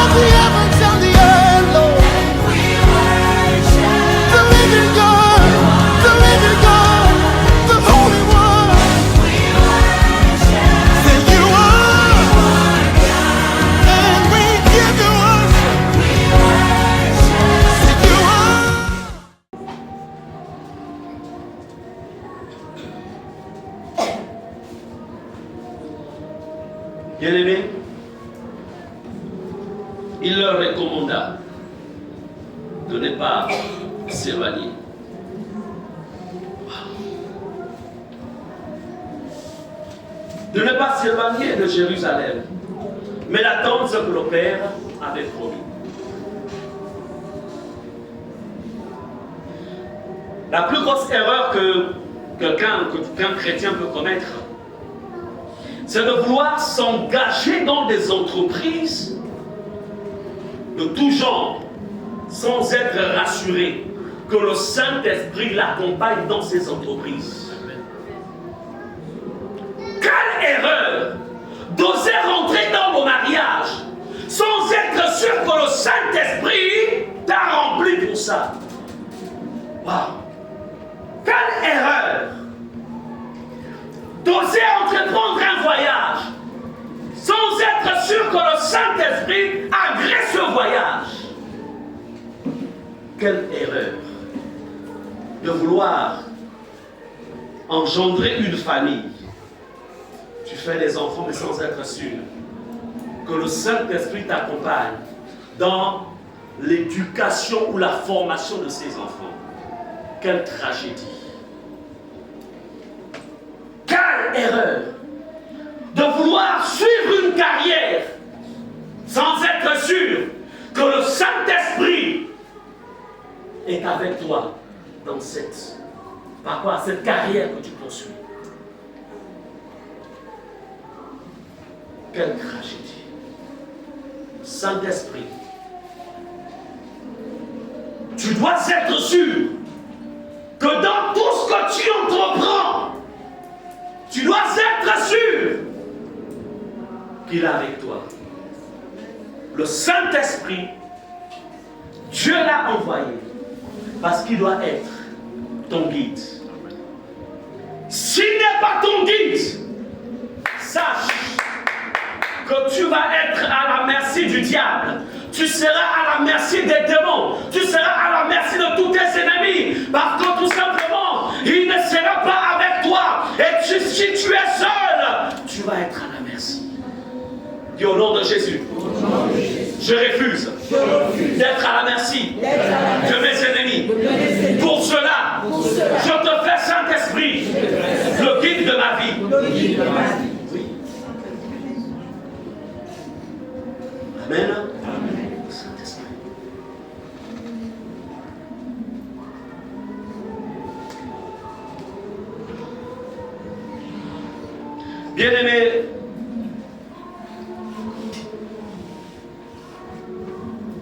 of the heavens and the earth, Lord. The living God, the Holy One. Say you are, and we give you worship. Say you are. Bien-aimés, il leur recommanda de ne pas s'éloigner. De ne pas s'éloigner de Jérusalem, mais d'attendre ce que le Père avait promis. La plus grosse erreur qu'un chrétien peut commettre, c'est de vouloir s'engager dans des entreprises de tout genre, sans être rassuré que le Saint-Esprit l'accompagne dans ces entreprises. Quelle erreur d'oser rentrer dans le mariage sans être sûr que le Saint-Esprit t'a rempli pour ça. Waouh! Quelle erreur d'oser entreprendre un voyage sans être sûr que le Saint-Esprit agrée ce voyage. Quelle erreur de vouloir engendrer une famille. Tu fais des enfants mais sans être sûr que le Saint-Esprit t'accompagne dans l'éducation ou la formation de ces enfants. Quelle tragédie. Quelle erreur de vouloir suivre une carrière sans être sûr que le Saint-Esprit est avec toi dans cette carrière que tu poursuis. Quelle tragédie. Saint-Esprit, tu dois être sûr que dans tout ce que tu entreprends, tu dois être sûr qu'il est avec toi. Le Saint-Esprit, Dieu l'a envoyé parce qu'il doit être ton guide. S'il n'est pas ton guide, sache que tu vas être à la merci du diable. Tu seras à la merci des démons. Tu seras à la merci de tous tes ennemis. Parce que tout simplement, il ne sera pas avec toi. Et si tu es seul, tu vas être à la merci. Dis au nom de Jésus. Je refuse d'être à la merci de mes ennemis. Pour cela, je te fais Saint-Esprit, le guide de ma vie. Oui. Amen. Saint-Esprit. Bien-aimés,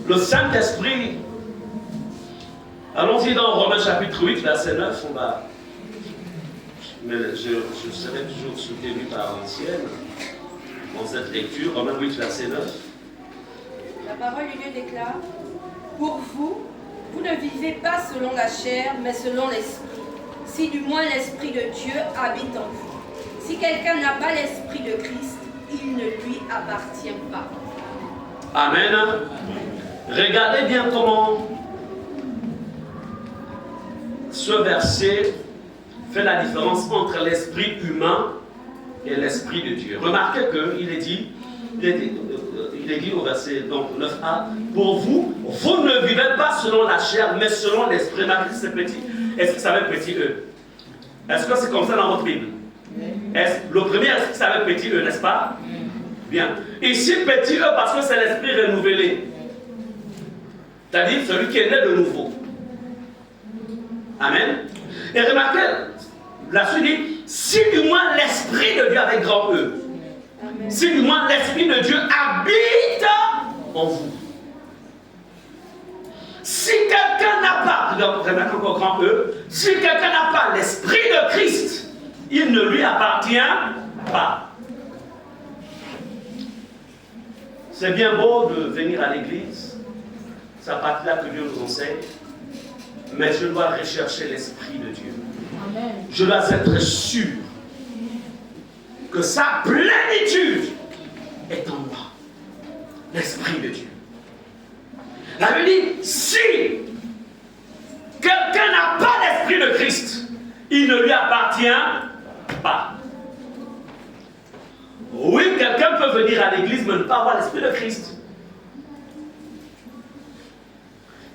le Saint-Esprit, allons-y dans Romains chapitre 8, verset 9, on va, mais je serai toujours soutenu par l'ancienne, dans cette lecture, Romains 8, verset 9. La parole du Dieu déclare: pour vous, vous ne vivez pas selon la chair, mais selon l'esprit, si du moins l'esprit de Dieu habite en vous. Si quelqu'un n'a pas l'esprit de Christ, il ne lui appartient pas. Amen. Regardez bien comment ce verset fait la différence entre l'esprit humain et l'esprit de Dieu. Remarquez qu'il est dit, au verset donc 9a, pour vous, vous ne vivez pas selon la chair, mais selon l'esprit. C'est petit. Est-ce que ça veut petit E? Est-ce que c'est comme ça dans votre Bible? Le premier, est-ce que ça veut petit E, n'est-ce pas? Bien. Ici, petit E parce que c'est l'esprit renouvelé. C'est-à-dire celui qui est né de nouveau. Amen. Et remarquez, la suite dit, si du moins l'esprit de Dieu avec grand E, amen. Si du moins l'esprit de Dieu habite en vous. Si quelqu'un n'a pas, remarquez encore grand E, si quelqu'un n'a pas l'esprit de Christ, il ne lui appartient pas. C'est bien beau de venir à l'église, c'est à partir là que Dieu nous enseigne, mais je dois rechercher l'Esprit de Dieu. Amen. Je dois être sûr que sa plénitude est en moi. L'Esprit de Dieu. La Bible dit, si quelqu'un n'a pas l'Esprit de Christ, il ne lui appartient pas. Oui, quelqu'un peut venir à l'église mais ne pas avoir l'Esprit de Christ.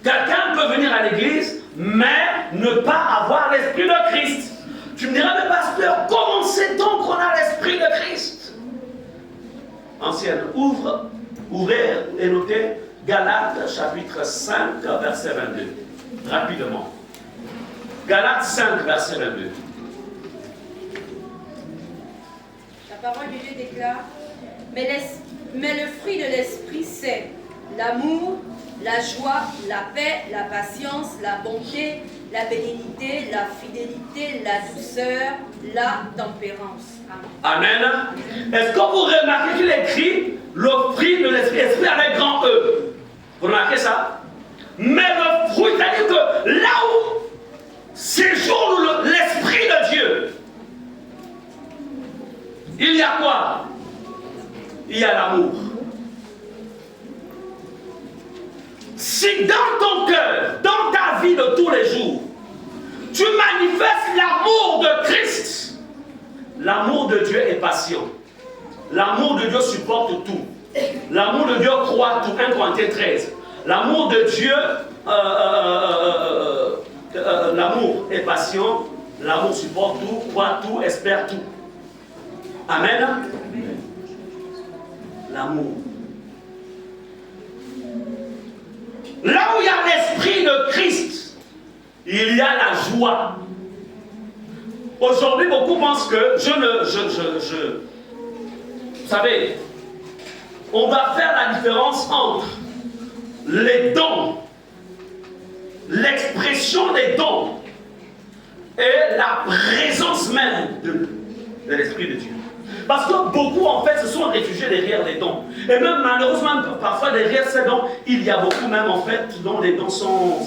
Quelqu'un peut venir à l'église mais ne pas avoir l'Esprit de Christ. Tu me diras, mais pasteur, comment sait-on qu'on a l'Esprit de Christ? Ancienne, ouvrez et notez Galates chapitre 5 verset 22. Rapidement. Galates 5 verset 22. La parole de Dieu déclare, mais le fruit de l'esprit, c'est l'amour, la joie, la paix, la patience, la bonté, la bénignité, la fidélité, la douceur, la tempérance. Amen. Amen. Est-ce que vous remarquez qu'il écrit le fruit de l'esprit, esprit avec grand E? Vous remarquez ça? Mais le fruit, c'est-à-dire que là où séjourne l'Esprit de Dieu, il y a quoi? Il y a l'amour. Si dans ton cœur, dans ta vie de tous les jours, tu manifestes l'amour de Christ, l'amour de Dieu est patient. L'amour de Dieu supporte tout. L'amour de Dieu croit tout. 1 Corinthiens 13. L'amour de Dieu, l'amour est patient, l'amour supporte tout, croit tout, espère tout. Amen. L'amour. Là où il y a l'Esprit de Christ, il y a la joie. Aujourd'hui, beaucoup pensent que vous savez, on va faire la différence entre les dons, l'expression des dons et la présence même de l'Esprit de Dieu. Parce que beaucoup, en fait, se sont réfugiés derrière les dons. Et même, malheureusement, parfois, derrière ces dons, il y a beaucoup même, en fait, dont les dons sont,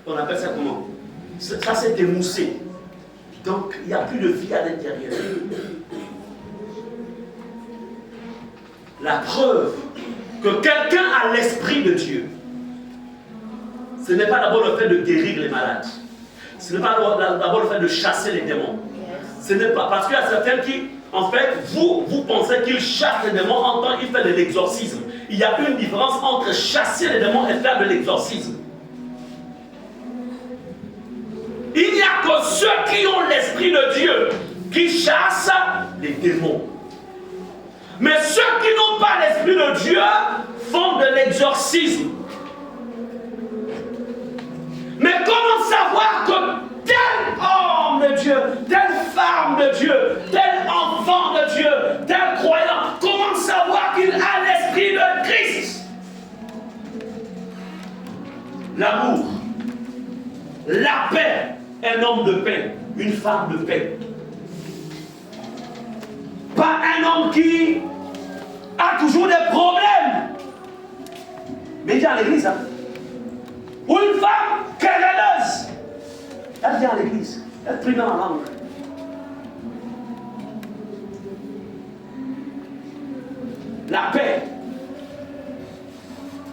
on appelle ça comment? Ça, c'est émoussé. Donc, il n'y a plus de vie à l'intérieur. La preuve que quelqu'un a l'Esprit de Dieu, ce n'est pas d'abord le fait de guérir les malades. Ce n'est pas d'abord le fait de chasser les démons. Ce n'est pas parce qu'il y a certains qui, en fait, vous pensez qu'ils chassent les démons en tant qu'ils font de l'exorcisme. Il y a une différence entre chasser les démons et faire de l'exorcisme. Il n'y a que ceux qui ont l'Esprit de Dieu qui chassent les démons. Mais ceux qui n'ont pas l'Esprit de Dieu font de l'exorcisme. Mais comment savoir que tel homme de Dieu, telle femme de Dieu, tel enfant de Dieu, tel croyant, comment savoir qu'il a l'Esprit de Christ? L'amour, la paix, un homme de paix, une femme de paix. Pas un homme qui a toujours des problèmes. Mais il vient à l'église, hein? Ou une femme querelleuse. Elle vient à l'église, elle prie dans la langue. La paix.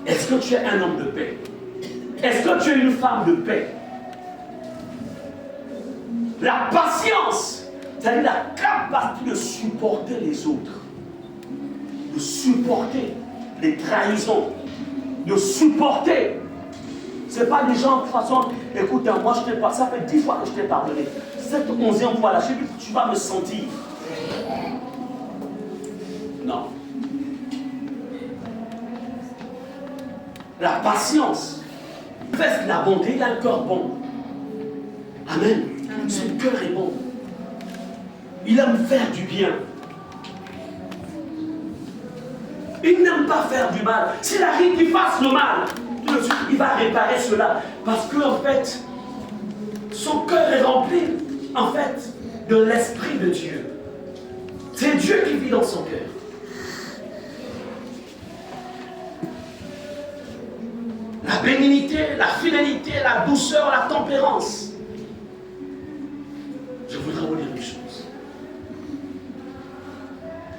Est-ce que tu es un homme de paix? Est-ce que tu es une femme de paix? La patience, c'est-à-dire la capacité de supporter les autres, de supporter les trahisons, de supporter. Ce n'est pas des gens de toute façon, écoute, moi je t'ai pas, ça fait 10 fois que je t'ai pardonné. Cette 11e fois là, je sais que tu vas me sentir. Non. La patience, fais la bonté, il a un cœur bon. Amen. Son cœur est bon. Il aime faire du bien. Il n'aime pas faire du mal. S'il arrive qu'il fasse le mal, il va réparer cela. Parce qu'en fait, son cœur est rempli, en fait, de l'Esprit de Dieu. C'est Dieu qui vit dans son cœur. la bénignité, la fidélité, la douceur, la tempérance. Je voudrais vous dire une chose.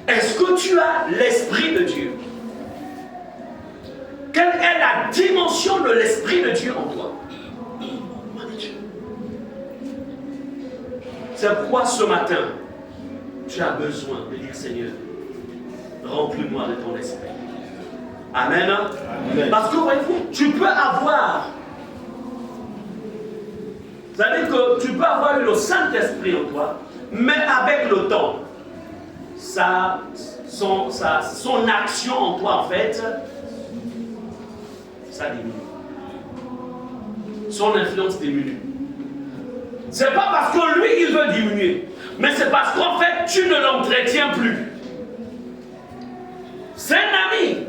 Est-ce que tu as l'Esprit de Dieu? Quelle est la dimension de l'Esprit de Dieu en toi? C'est pourquoi ce matin, tu as besoin de dire Seigneur, remplis-moi de ton esprit. Amen. Amen. Parce que voyez-vous, tu peux avoir, c'est-à-dire que tu peux avoir eu le Saint-Esprit en toi, mais avec le temps, son action en toi, en fait, ça diminue. Son influence diminue. C'est pas parce que lui, il veut diminuer, mais c'est parce qu'en fait, tu ne l'entretiens plus. C'est un ami.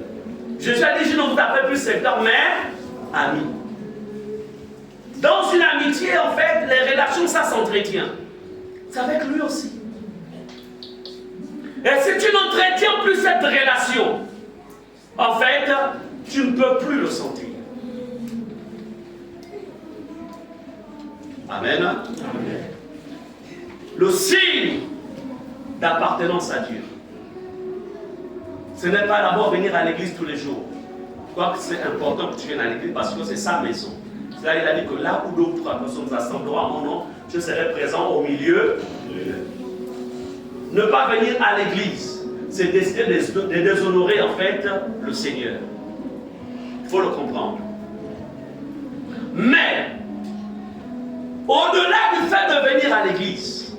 Jésus a dit, je ne vous appelle plus serviteur, mais ami. Dans une amitié, en fait, les relations, ça s'entretient. C'est avec lui aussi. Et si tu n'entretiens plus cette relation, en fait, tu ne peux plus le sentir. Amen. Amen. Le signe d'appartenance à Dieu, ce n'est pas d'abord venir à l'église tous les jours. Quoique c'est important que tu viennes à l'église parce que c'est sa maison. Là, il a dit que là où deux ou trois personnes s'assembleront à mon nom, je serai présent au milieu. Ne pas venir à l'église, c'est décider de déshonorer en fait le Seigneur. Il faut le comprendre. Mais, au-delà du fait de venir à l'église,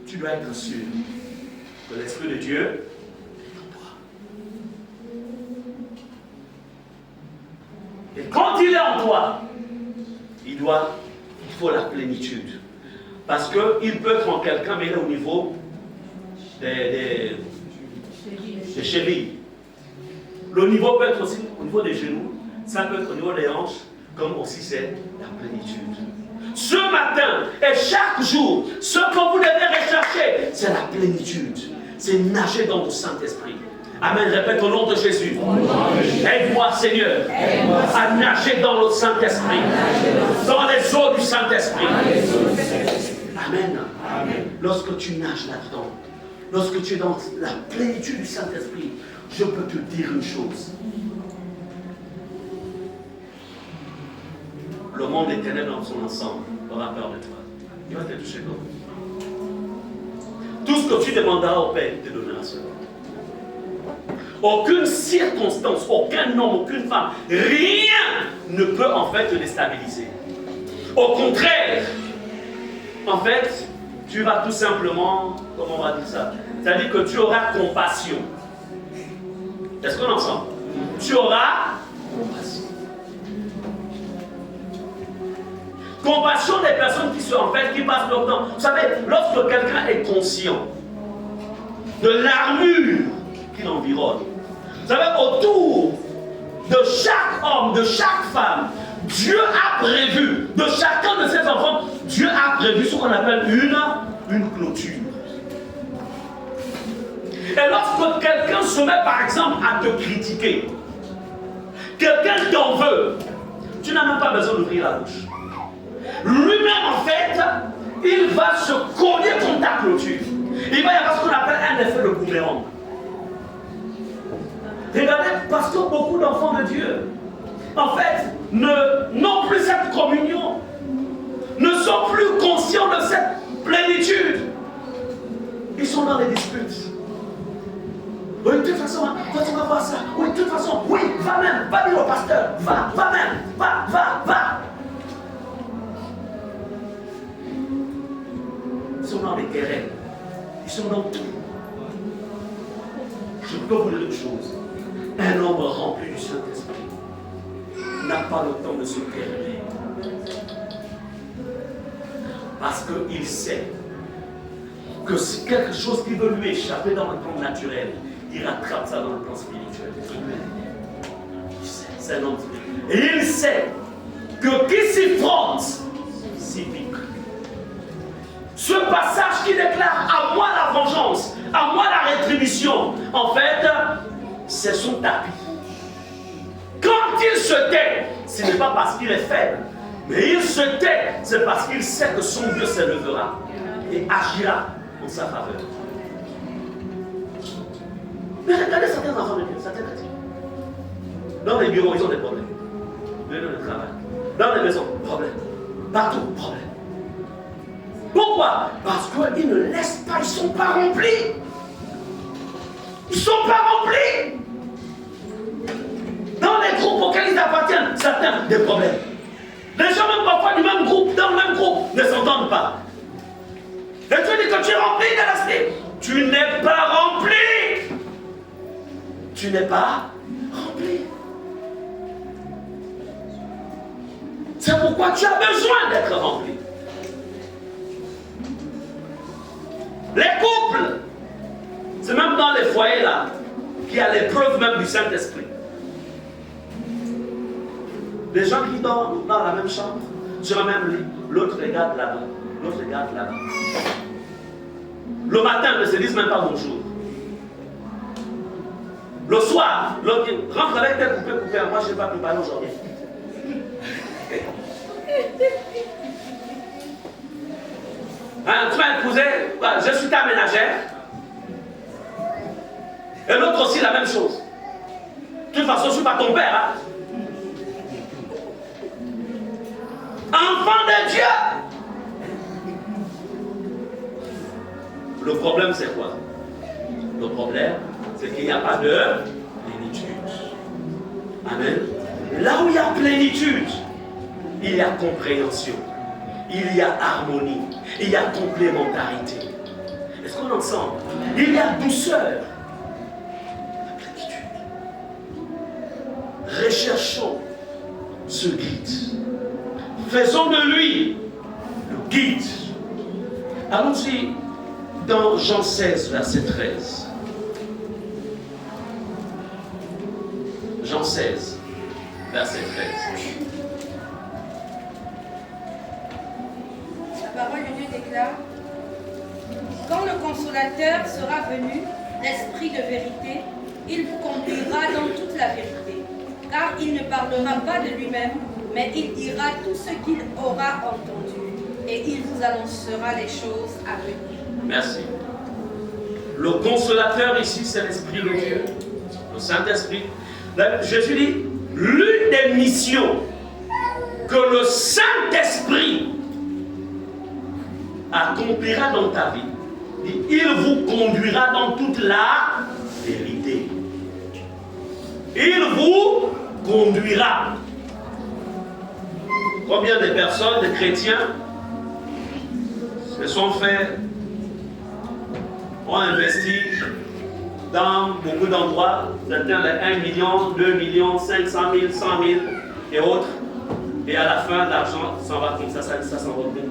tu dois être sûr que l'Esprit de Dieu est en toi. Et quand il est en toi, il faut la plénitude. Parce qu'il peut être en quelqu'un, mais il est au niveau des chevilles. Le niveau peut être aussi au niveau des genoux, ça peut être au niveau des hanches, comme aussi c'est la plénitude. Ce matin et chaque jour, ce que vous devez rechercher, c'est la plénitude. C'est nager dans le Saint-Esprit. Amen. Répète au nom de Jésus. Aide-moi, Seigneur, à nager dans le Saint-Esprit, dans les eaux du Saint-Esprit. Amen. Lorsque tu nages là-dedans, lorsque tu es dans la plénitude du Saint-Esprit, je peux te dire une chose. Le monde éternel dans son ensemble aura peur de toi. Il va te toucher comme. Tout ce que tu demanderas au Père, il te donnera cela. Aucune circonstance, aucun homme, aucune femme, rien ne peut en fait te déstabiliser. Au contraire, en fait, tu vas tout simplement, comment on va dire ça? C'est-à-dire que tu auras compassion. Est-ce qu'on est ensemble? Tu auras compassion. Compassion des personnes qui sont en fait, qui passent leur temps. Vous savez, lorsque quelqu'un est conscient de l'armure qui l'environne, vous savez, autour de chaque homme, de chaque femme, Dieu a prévu, de chacun de ses enfants, Dieu a prévu ce qu'on appelle une clôture. Et lorsque quelqu'un se met par exemple à te critiquer, quelqu'un t'en veut, tu n'as même pas besoin d'ouvrir la bouche. Lui-même en fait, il va se coller contre ta clôture. Il va y avoir ce qu'on appelle un effet de boomerang. Regardez, parce que beaucoup d'enfants de Dieu, en fait, n'ont plus cette communion, ne sont plus conscients de cette plénitude. Ils sont dans les disputes. Oui, de toute façon, toi tu vas voir ça. Oui, de toute façon, oui, va même, va dire au pasteur, va même, va. Ils sont dans les querelles. Ils sont dans tout. Je peux vous dire une chose. Un homme rempli du Saint-Esprit n'a pas le temps de se quereller. Parce qu'il sait que c'est quelque chose qui veut lui échapper dans le plan naturel. Il rattrape ça dans le plan spirituel. Il sait, c'est un homme spirituel. Et il sait que qui s'y frotte, s'y pique. Ce passage qui déclare à moi la vengeance, à moi la rétribution, en fait, c'est son tapis. Quand il se tait, ce n'est pas parce qu'il est faible, mais il se tait, c'est parce qu'il sait que son Dieu s'élèvera et agira en sa faveur. Mais regardez certains enfants de Dieu, certains chrétiens. Dans les bureaux, ils ont des problèmes. Dans le travail, dans les maisons, problème. Partout, problème. Pourquoi? Parce qu'ils ne laissent pas, ils ne sont pas remplis. Ils ne sont pas remplis. Dans les groupes auxquels ils appartiennent, certains, des problèmes. Les gens, même parfois du même groupe, dans le même groupe, ne s'entendent pas. Et tu dis que tu es rempli de l'esprit. Tu n'es pas rempli. Tu n'es pas rempli. C'est pourquoi tu as besoin d'être rempli. Les couples, c'est même dans les foyers là, qu'il y a l'épreuve même du Saint-Esprit. Les gens qui dorment dans la même chambre, sur le même lit, l'autre regarde là-bas, l'autre regarde là-bas. Le matin, ils ne se disent même pas bonjour. Le soir, l'autre dit, rentre avec tes coupés, moi je n'ai pas pu parler aujourd'hui. Hein, tu m'as épousé, je suis ta ménagère. Et l'autre aussi la même chose. De toute façon, je ne suis pas ton père. Hein. Enfant de Dieu. Le problème, c'est quoi? Le problème, c'est qu'il n'y a pas de plénitude. Amen. Là où il y a plénitude, il y a compréhension, il y a harmonie, il y a complémentarité. Est-ce qu'on est ensemble? Il y a douceur, la plénitude. Recherchons ce guide. Faisons de lui le guide. Allons-y dans Jean 16, verset 13. Jean 16, verset 13. La parole de Dieu déclare: quand le consolateur sera venu, l'Esprit de vérité, il vous conduira dans toute la vérité. Car il ne parlera pas de lui-même, mais il dira tout ce qu'il aura entendu. Et il vous annoncera les choses à venir. Merci. Le consolateur ici, c'est l'Esprit de Dieu, le Saint-Esprit. Jésus dit, l'une des missions que le Saint-Esprit accomplira dans ta vie, il vous conduira dans toute la vérité. Il vous conduira. Combien de personnes, de chrétiens, se sont fait, ont investi dans beaucoup d'endroits, certains les 1 million, 2 millions, 500 000, 100 000 et autres, et à la fin, l'argent s'en va comme ça s'en va bien.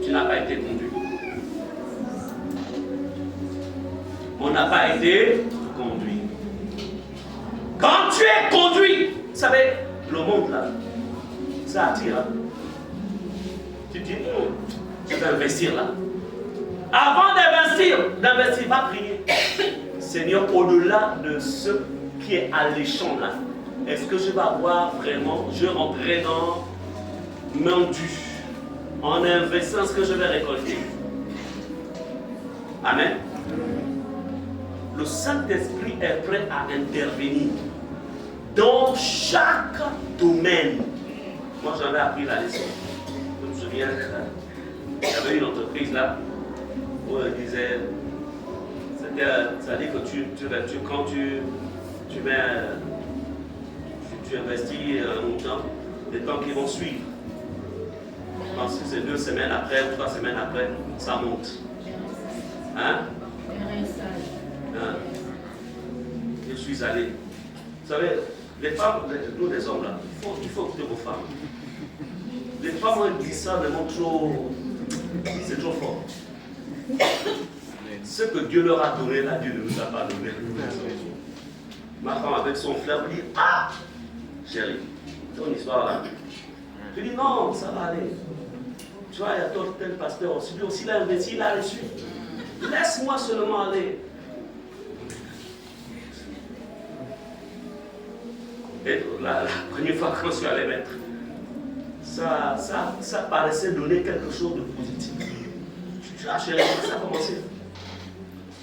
Tu n'as pas été conduit. On n'a pas été conduit. Quand tu es conduit, vous savez, le monde là, ça attire. Hein? Tu dis, je vais investir là. Avant d'investir, pas prier. Seigneur, au-delà de ce qui est alléchant là, est-ce que je vais avoir vraiment, je rentrerai dans mon dû en investissant ce que je vais récolter. Amen. Le Saint-Esprit est prêt à intervenir dans chaque domaine. Moi, j'avais appris la leçon. Je me souviens, il y avait une entreprise là où elle disait, ça dit que quand tu investis un montant, les temps qui vont suivre. Ensuite, c'est 2 semaines après, 3 semaines après, ça monte. Hein? Hein? Je suis allé. Vous savez, les femmes, nous les hommes là, il faut écouter vos femmes. Les femmes, elles disent ça, vraiment trop. C'est trop fort. Ce que Dieu leur a donné, là, Dieu ne nous a pas donné. Ma femme avec son frère me dit, ah, chérie, ton histoire là. Je dis non, ça va aller. Tu vois, il y a tel pasteur aussi, lui aussi il a investi, il a reçu. Laisse-moi seulement aller. Et la première fois que je suis allé mettre, ça paraissait donner quelque chose de positif. Je suis chérie, ça a commencé.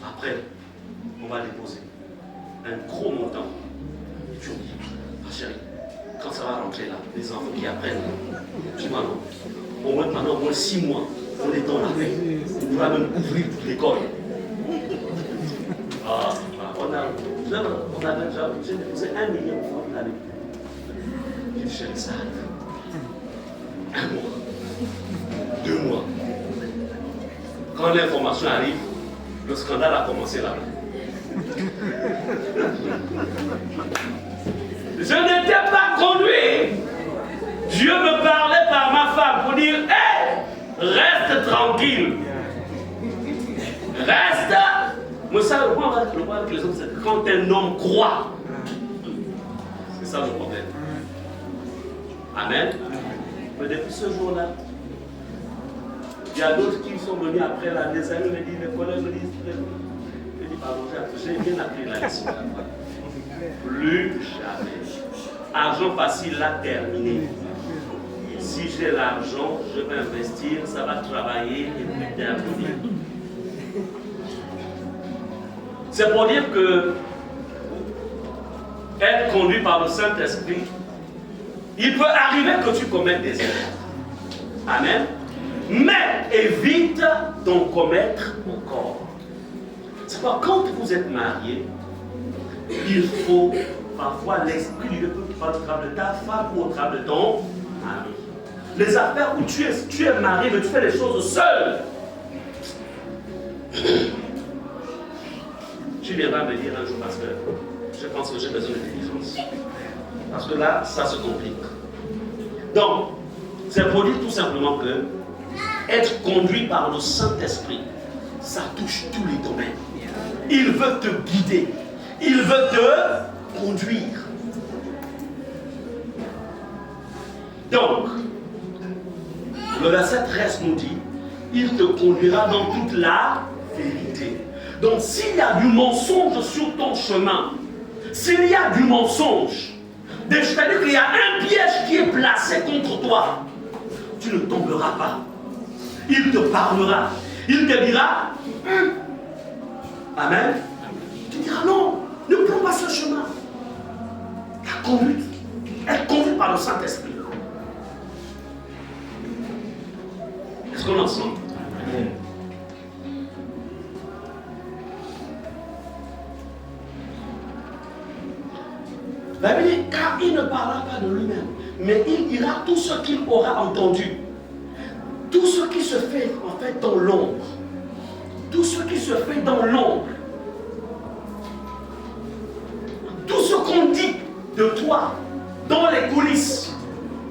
Après, on va déposer un gros montant. Et tu me dis, chérie, quand ça va rentrer là, les enfants qui apprennent, je dis, maman, pendant au moins 6 mois, on est dans la paix. On va même ouvrir toute l'école. On a déjà, c'est 1 million de francs l'année. J'ai dit, chérie, ça arrive. 1 mois, 2 mois. Quand l'information arrive, le scandale a commencé là. Je n'étais pas conduit. Dieu me parlait par ma femme pour dire, hé, reste tranquille. Reste. Mais ça, le point avec les hommes, c'est que quand un homme croit, c'est ça le problème. Amen. Mais depuis ce jour-là, il y a d'autres qui sont venus après là, des amis me disent, les collègues me disent, pardon, j'ai bien appris la leçon. Plus jamais. Argent facile, là, terminé. Si j'ai l'argent, je vais investir, ça va travailler et puis terminer. C'est pour dire que être conduit par le Saint-Esprit, il peut arriver que tu commettes des erreurs. Amen. Mais évite d'en commettre encore. C'est pas quand vous êtes marié, il faut parfois l'esprit de Dieu peut faire au travers de ta femme ou au travers de ton mari. Les affaires où tu es marié, mais tu fais les choses seul. Tu viendras me dire un jour, parce que je pense que j'ai besoin de diligence. Parce que là, ça se complique. Donc, c'est pour dire tout simplement que être conduit par le Saint-Esprit, ça touche tous les domaines. Il veut te guider. Il veut te conduire. Donc, le verset 13 nous dit, il te conduira dans toute la vérité. Donc, s'il y a du mensonge sur ton chemin, s'il y a du mensonge, c'est-à-dire qu'il y a un piège qui est placé contre toi, tu ne tomberas pas. Il te parlera. Il te dira, Amen. Tu diras non, ne prends pas ce chemin. La conduite, être conduite par le Saint-Esprit. Est-ce qu'on est ensemble? La Bible dit, car il ne parlera pas de lui-même, mais il dira tout ce qu'il aura entendu. Tout ce qui se fait en fait dans l'ombre. Tout ce qui se fait dans l'ombre. Tout ce qu'on dit de toi dans les coulisses.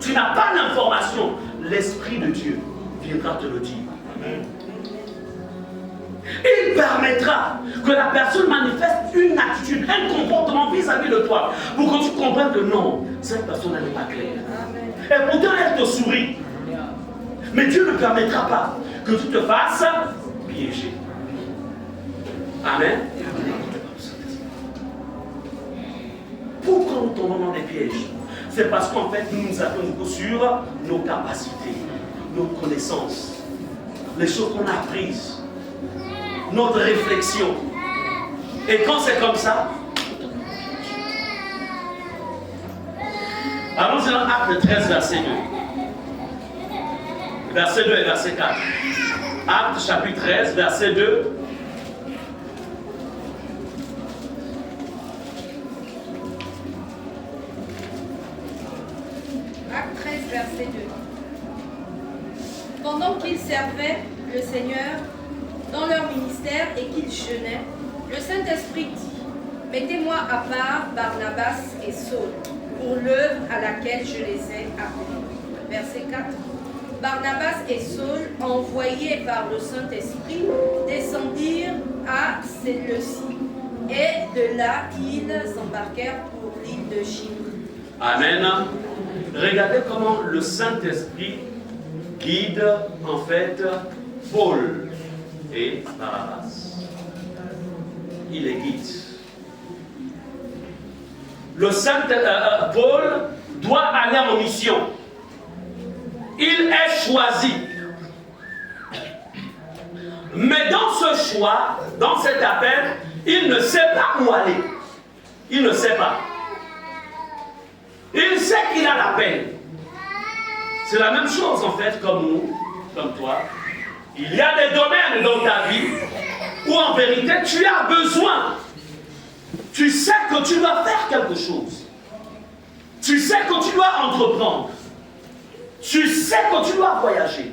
Tu n'as pas l'information. L'Esprit de Dieu viendra te le dire. Il permettra que la personne manifeste une attitude, un comportement vis-à-vis de toi pour que tu comprennes que non, cette personne n'est pas claire. Et pourtant elle te sourit. Mais Dieu ne permettra pas que tu te fasses piéger. Amen. Pourquoi nous tombons dans des pièges? C'est parce qu'en fait nous nous appuyons sur nos capacités, nos connaissances, les choses qu'on a apprises, notre réflexion. Et quand c'est comme ça, allons-y dans Acte 13, verset 2. Verset 2 et verset 4. Acte chapitre 13, verset 2. Acte 13, verset 2. Pendant qu'ils servaient le Seigneur dans leur ministère et qu'ils jeûnaient, le Saint-Esprit dit, mettez-moi à part Barnabas et Saul pour l'œuvre à laquelle je les ai appelés. Verset 4. Barnabas et Saul, envoyés par le Saint-Esprit, descendirent à Séleucie. Et de là, ils s'embarquèrent pour l'île de Chypre. Amen. Regardez comment le Saint-Esprit guide en fait Paul et Barnabas. Il les guide. le Saint Paul doit aller en mission. Il est choisi. Mais dans ce choix, dans cet appel, il ne sait pas où aller. Il ne sait pas. Il sait qu'il a l'appel. C'est la même chose en fait comme nous, comme toi. Il y a des domaines dans ta vie où en vérité tu as besoin. Tu sais que tu dois faire quelque chose. Tu sais que tu dois entreprendre. Tu sais que tu dois voyager.